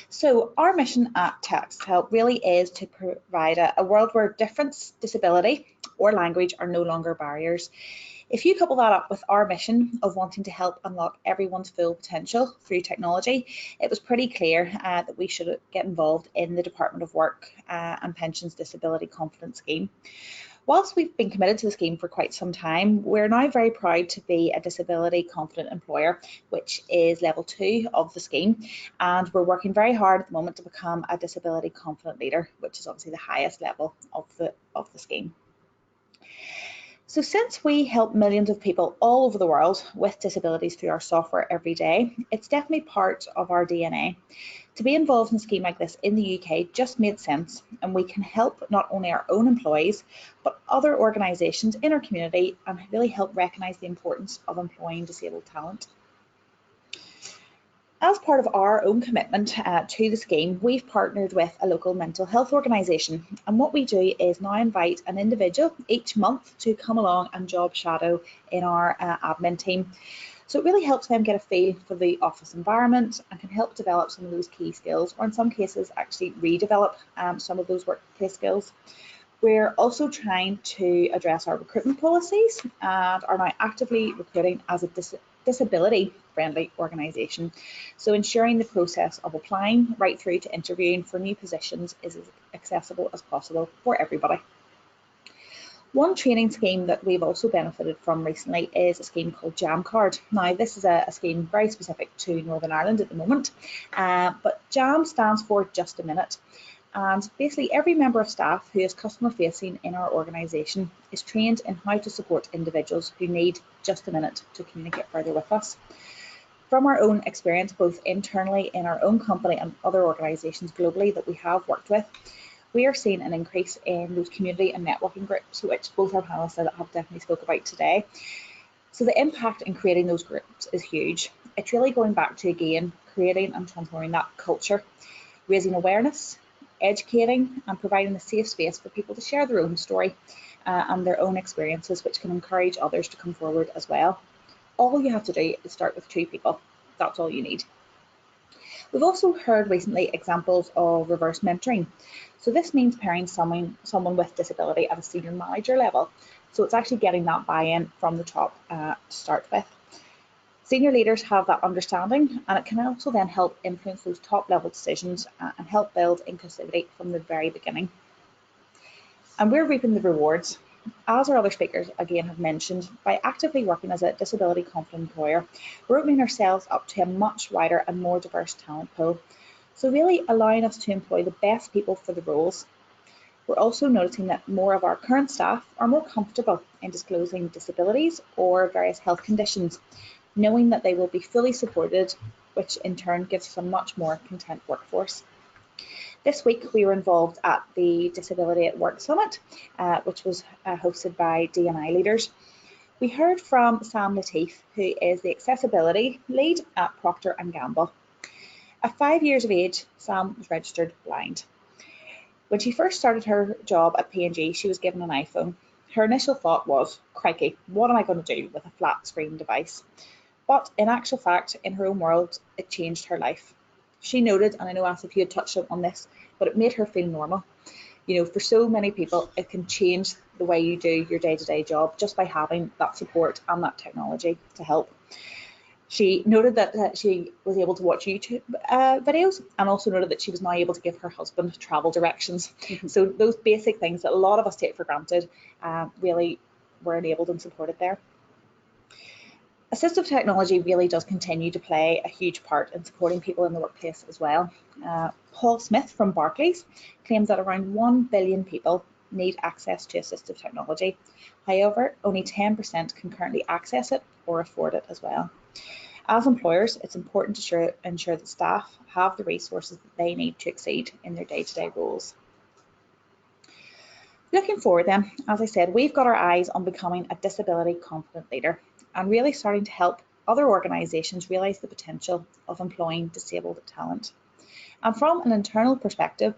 So our mission at TextHelp really is to provide a world where difference, disability or language are no longer barriers. If you couple that up with our mission of wanting to help unlock everyone's full potential through technology, it was pretty clear that we should get involved in the Department of Work and Pensions Disability Confidence Scheme. Whilst we've been committed to the scheme for quite some time, we're now very proud to be a disability confident employer, which is level 2 of the scheme. And we're working very hard at the moment to become a disability confident leader, which is obviously the highest level of the scheme. So since we help millions of people all over the world with disabilities through our software every day, it's definitely part of our DNA. To be involved in a scheme like this in the UK just made sense, and we can help not only our own employees, but other organisations in our community and really help recognise the importance of employing disabled talent. As part of our own commitment to the scheme, we've partnered with a local mental health organisation, and what we do is now invite an individual each month to come along and job shadow in our admin team. So it really helps them get a feel for the office environment and can help develop some of those key skills, or in some cases actually redevelop some of those workplace skills. We're also trying to address our recruitment policies and are now actively recruiting as a disability friendly organisation. So ensuring the process of applying right through to interviewing for new positions is as accessible as possible for everybody. One training scheme that we've also benefited from recently is a scheme called JAMcard. Now this is a scheme very specific to Northern Ireland at the moment, but JAM stands for Just a Minute. And basically every member of staff who is customer facing in our organisation is trained in how to support individuals who need just a minute to communicate further with us. From our own experience, both internally in our own company and other organisations globally that we have worked with, we are seeing an increase in those community and networking groups, which both our panellists have definitely spoke about today. So the impact in creating those groups is huge. It's really going back to, again, creating and transforming that culture, raising awareness, educating and providing a safe space for people to share their own story and their own experiences, which can encourage others to come forward as well. All you have to do is start with 2 people. That's all you need. We've also heard recently examples of reverse mentoring. So this means pairing someone with disability at a senior manager level. So it's actually getting that buy-in from the top to start with. Senior leaders have that understanding, and it can also then help influence those top level decisions and help build inclusivity from the very beginning. And we're reaping the rewards, as our other speakers again have mentioned, by actively working as a disability confident employer. We're opening ourselves up to a much wider and more diverse talent pool, so really allowing us to employ the best people for the roles. We're also noticing that more of our current staff are more comfortable in disclosing disabilities or various health conditions, knowing that they will be fully supported, which in turn gives us a much more content workforce. This week we were involved at the Disability at Work Summit, which was hosted by D&I leaders. We heard from Sam Latif, who is the accessibility lead at Procter & Gamble. At 5 years of age, Sam was registered blind. When she first started her job at P&G, she was given an iPhone. Her initial thought was, crikey, what am I going to do with a flat screen device? But in actual fact, in her own world, it changed her life. She noted, and I know Asif, you had touched on this, but it made her feel normal. You know, for so many people, it can change the way you do your day-to-day job just by having that support and that technology to help. She noted that she was able to watch YouTube videos, and also noted that she was now able to give her husband travel directions. So those basic things that a lot of us take for granted really were enabled and supported there. Assistive technology really does continue to play a huge part in supporting people in the workplace as well. Paul Smith from Barclays claims that around 1 billion people need access to assistive technology. However, only 10% can currently access it or afford it as well. As employers, it's important to ensure that staff have the resources that they need to exceed in their day-to-day roles. Looking forward then, as I said, we've got our eyes on becoming a disability confident leader and really starting to help other organisations realise the potential of employing disabled talent. And from an internal perspective,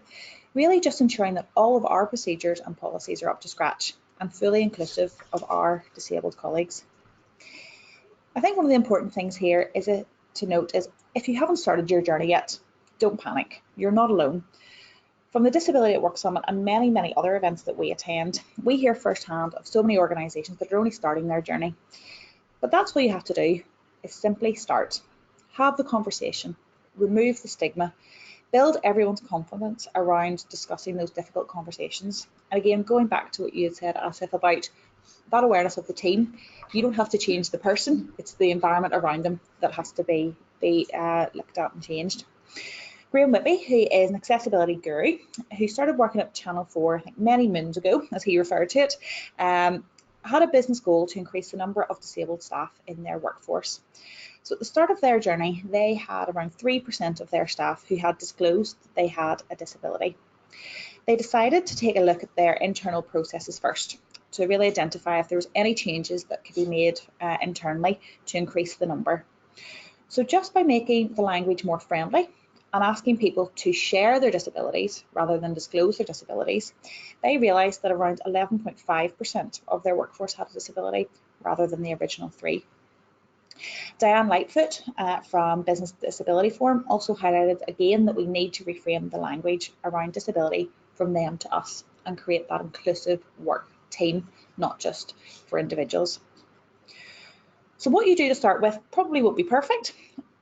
really just ensuring that all of our procedures and policies are up to scratch and fully inclusive of our disabled colleagues. I think one of the important things here is to note is if you haven't started your journey yet, don't panic, you're not alone. From the Disability at Work Summit and many, many other events that we attend, we hear firsthand of so many organisations that are only starting their journey. But that's what you have to do, is simply start. Have the conversation, remove the stigma, build everyone's confidence around discussing those difficult conversations. And again, going back to what you had said, Asif, about that awareness of the team, you don't have to change the person, it's the environment around them that has to be looked at and changed. Graham Whitby, who is an accessibility guru, who started working at Channel 4 I think many moons ago, as he referred to it, had a business goal to increase the number of disabled staff in their workforce. So at the start of their journey, they had around 3% of their staff who had disclosed that they had a disability. They decided to take a look at their internal processes first to really identify if there was any changes that could be made internally to increase the number. So just by making the language more friendly and asking people to share their disabilities rather than disclose their disabilities, they realised that around 11.5% of their workforce had a disability rather than the original 3%. Diane Lightfoot from Business Disability Forum also highlighted again that we need to reframe the language around disability from them to us and create that inclusive work team, not just for individuals. So what you do to start with probably won't be perfect,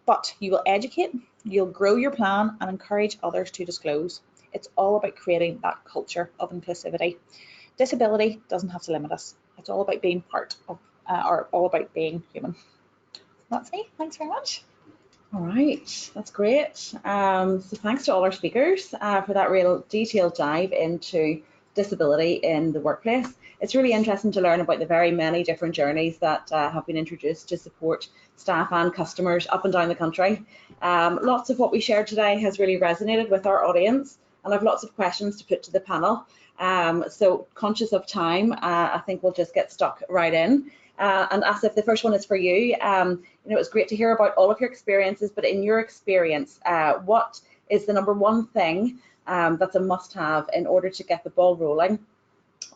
but you will educate, you'll grow your plan and encourage others to disclose. It's all about creating that culture of inclusivity. Disability doesn't have to limit us. It's all about being part of, or all about being human. That's me. Thanks very much. All right, that's great. So thanks to all our speakers for that real detailed dive into disability in the workplace. It's really interesting to learn about the very many different journeys that have been introduced to support staff and customers up and down the country. Lots of what we shared today has really resonated with our audience, and I've lots of questions to put to the panel. So conscious of time, I think we'll just get stuck right in. And Asif, the first one is for you. You know, it's great to hear about all of your experiences, but in your experience, what is the #1 thing that's a must-have in order to get the ball rolling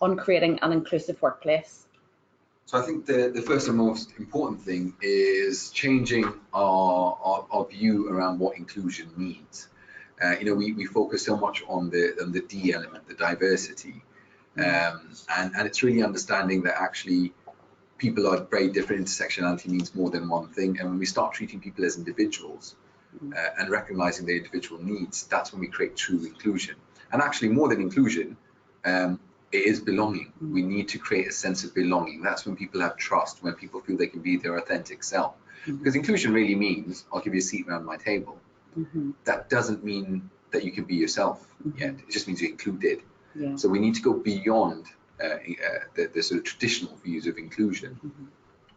on creating an inclusive workplace? So I think the first and most important thing is changing our view around what inclusion means. We focus so much on the D element, the diversity, and it's really understanding that actually people are very different. Intersectionality means more than one thing, and when we start treating people as individuals and recognizing their individual needs, that's when we create true inclusion. And actually, more than inclusion, it is belonging. We need to create a sense of belonging. That's when people have trust, when people feel they can be their authentic self. Because inclusion really means, I'll give you a seat around my table. That doesn't mean that you can be yourself yet. It just means you're included. Yeah. So we need to go beyond the sort of traditional views of inclusion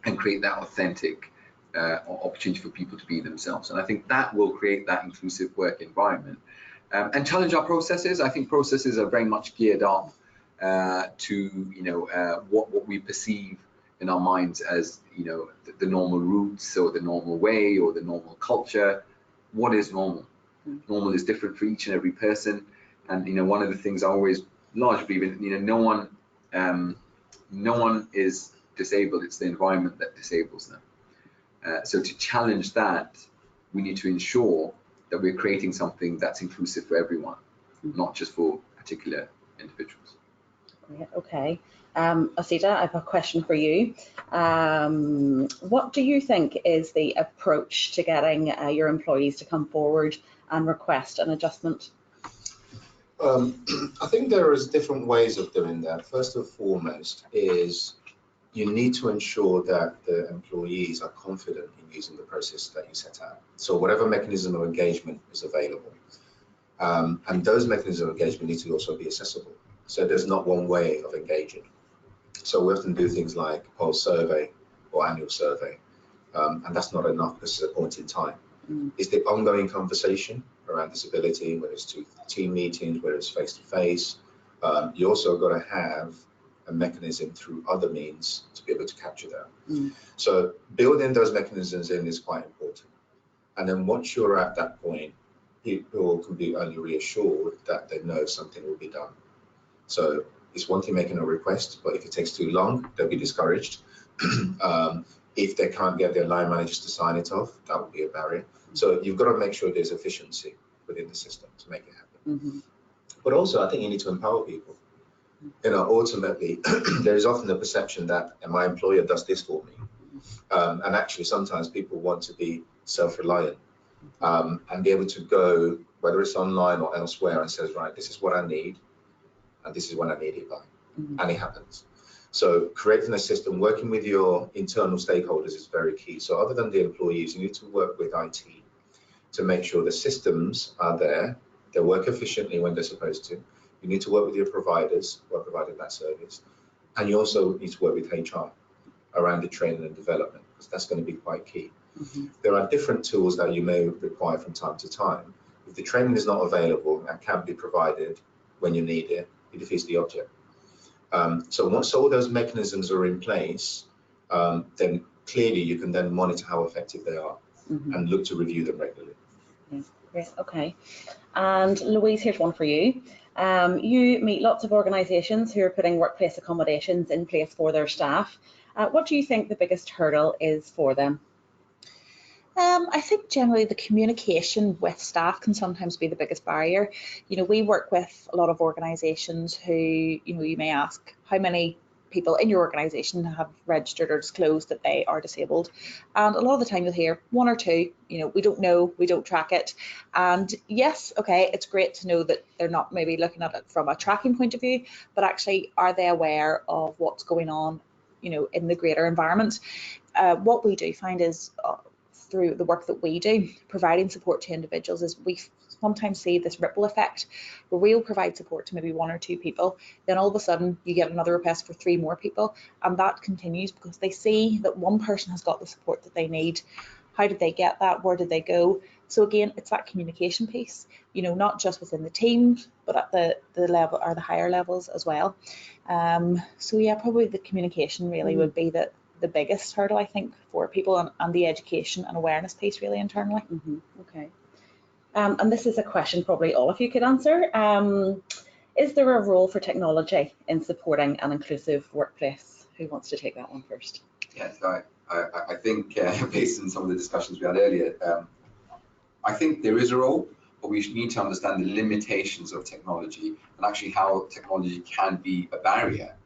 and create that authentic opportunity for people to be themselves. And I think that will create that inclusive work environment. And challenge our processes. I think processes are very much geared up to what we perceive in our minds as the normal routes or the normal way or the normal culture. What is normal? Normal is different for each and every person, and one of the things I always largely believe in, no one is disabled. It's the environment that disables them. So to challenge that, we need to ensure that we're creating something that's inclusive for everyone, not just for particular individuals. Great, okay. Asita, I have a question for you. What do you think is the approach to getting your employees to come forward and request an adjustment? I think there is different ways of doing that. First and foremost is you need to ensure that the employees are confident in using the process that you set out. So whatever mechanism of engagement is available, and those mechanisms of engagement need to also be accessible. So there's not one way of engaging. So we often do things like pulse survey or annual survey, and that's not enough because at a point in time. It's the ongoing conversation around disability, whether it's to team meetings, whether it's face-to-face. You also got to have a mechanism through other means to be able to capture that. So building those mechanisms in is quite important. And then once you're at that point, people can be only reassured that they know something will be done. So it's one thing making a request, but if it takes too long, they'll be discouraged. If they can't get their line managers to sign it off, that would be a barrier. So you've got to make sure there's efficiency within the system to make it happen. But also, I think you need to empower people. Ultimately, there is often the perception that my employer does this for me. And actually, sometimes people want to be self-reliant and be able to go, whether it's online or elsewhere, and says, right, this is what I need, and this is when I need it by. And it happens. So creating a system, working with your internal stakeholders is very key. So other than the employees, you need to work with IT to make sure the systems are there, they work efficiently when they're supposed to. You need to work with your providers who are providing that service. And you also need to work with HR around the training and development, because that's going to be quite key. There are different tools that you may require from time to time. If the training is not available and can't be provided when you need it, it defeats the object. So once all those mechanisms are in place, then clearly you can then monitor how effective they are and look to review them regularly. Great, okay. And Louise, here's one for you. You meet lots of organisations who are putting workplace accommodations in place for their staff. What do you think the biggest hurdle is for them? I think generally the communication with staff can sometimes be the biggest barrier. We work with a lot of organisations who, you may ask, how many people in your organisation have registered or disclosed that they are disabled? And a lot of the time you'll hear one or two, we don't know, we don't track it. And yes, okay, it's great to know that they're not maybe looking at it from a tracking point of view, but actually are they aware of what's going on, in the greater environment? What we do find is, through the work that we do, providing support to individuals, is we sometimes see this ripple effect where we'll provide support to maybe one or two people, then all of a sudden you get another request for 3 more people, and that continues because they see that one person has got the support that they need. How did they get that? Where did they go? So again, it's that communication piece, not just within the teams, but at the level or the higher levels as well. So yeah, probably the communication really would be the biggest hurdle, I think, for people, and the education and awareness piece really internally. Okay. And this is a question probably all of you could answer. Is there a role for technology in supporting an inclusive workplace? Who wants to take that one first? Yes, I think based on some of the discussions we had earlier, I think there is a role, but we need to understand the limitations of technology and actually how technology can be a barrier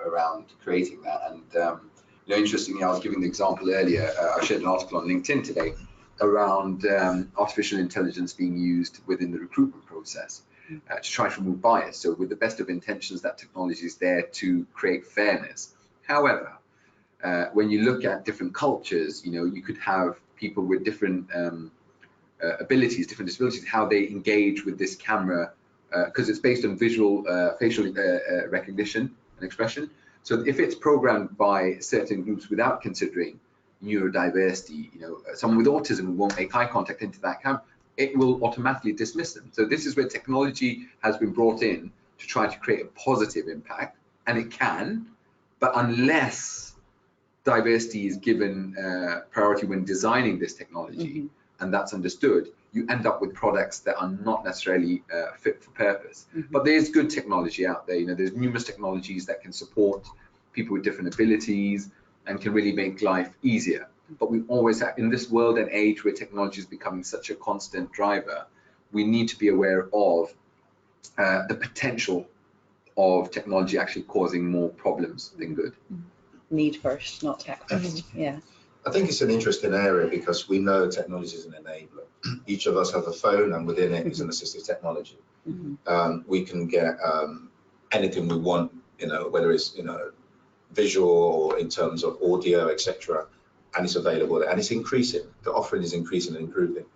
around creating that. And interestingly, I was giving the example earlier. I shared an article on LinkedIn today around artificial intelligence being used within the recruitment process to try to remove bias. So with the best of intentions, that technology is there to create fairness. However, when you look at different cultures, you could have people with different abilities, different disabilities, how they engage with this camera, because it's based on visual facial recognition and expression. So if it's programmed by certain groups without considering neurodiversity, someone with autism won't make eye contact into that camera, it will automatically dismiss them. So this is where technology has been brought in to try to create a positive impact, and it can, but unless diversity is given priority when designing this technology, and that's understood, you end up with products that are not necessarily fit for purpose. But there's good technology out there. There's numerous technologies that can support people with different abilities and can really make life easier. But we always have, in this world and age where technology is becoming such a constant driver, we need to be aware of the potential of technology actually causing more problems than good. Need first, not tech first. Yeah. I think it's an interesting area because we know technology is an enabler. Each of us have a phone, and within it is an assistive technology. We can get anything we want, whether it's visual or in terms of audio, etc., and it's available and it's increasing. The offering is increasing and improving.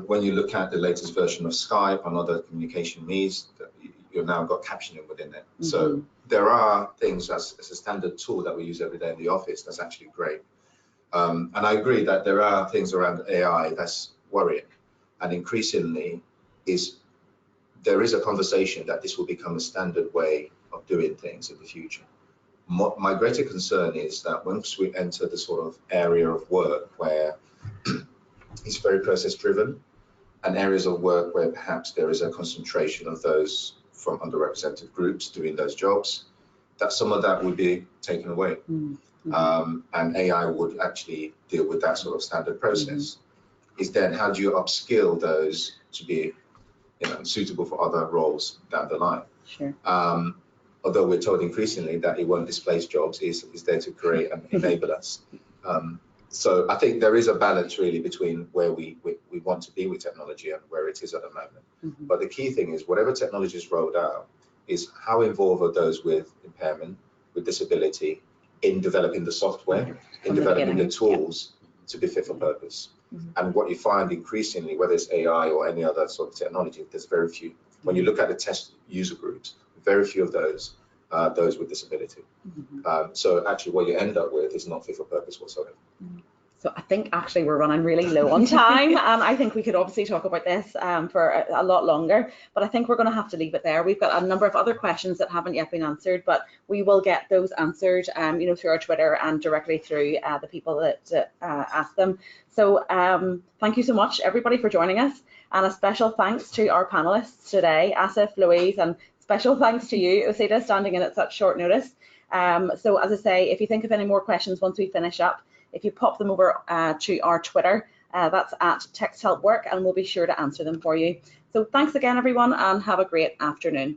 When you look at the latest version of Skype and other communication means, you've now got captioning within it. So there are things as a standard tool that we use every day in the office that's actually great. And I agree that there are things around AI that's worrying, and increasingly there is a conversation that this will become a standard way of doing things in the future. My greater concern is that once we enter the sort of area of work where it's very process driven, and areas of work where perhaps there is a concentration of those from underrepresented groups doing those jobs, that some of that would be taken away. And AI would actually deal with that sort of standard process. Is then how do you upskill those to be suitable for other roles down the line? Sure. Although we're told increasingly that it won't displace jobs, is there to create and enable us. So I think there is a balance really between where we want to be with technology and where it is at the moment. But the key thing is whatever technology is rolled out is how involved are those with impairment, with disability, in developing the software, in developing the tools to be fit for purpose. And what you find increasingly, whether it's AI or any other sort of technology, there's very few. When you look at the test user groups, very few of those with disability. So actually what you end up with is not fit for purpose whatsoever. So I think actually we're running really low on time, and I think we could obviously talk about this for a lot longer, but I think we're going to have to leave it there. We've got a number of other questions that haven't yet been answered, but we will get those answered, through our Twitter and directly through the people that ask them. So thank you so much, everybody, for joining us, and a special thanks to our panelists today, Asif, Louise, and special thanks to you, Osita, standing in at such short notice. So as I say, if you think of any more questions once we finish up, if you pop them over to our Twitter, that's at TextHelpWork, and we'll be sure to answer them for you. So thanks again, everyone, and have a great afternoon.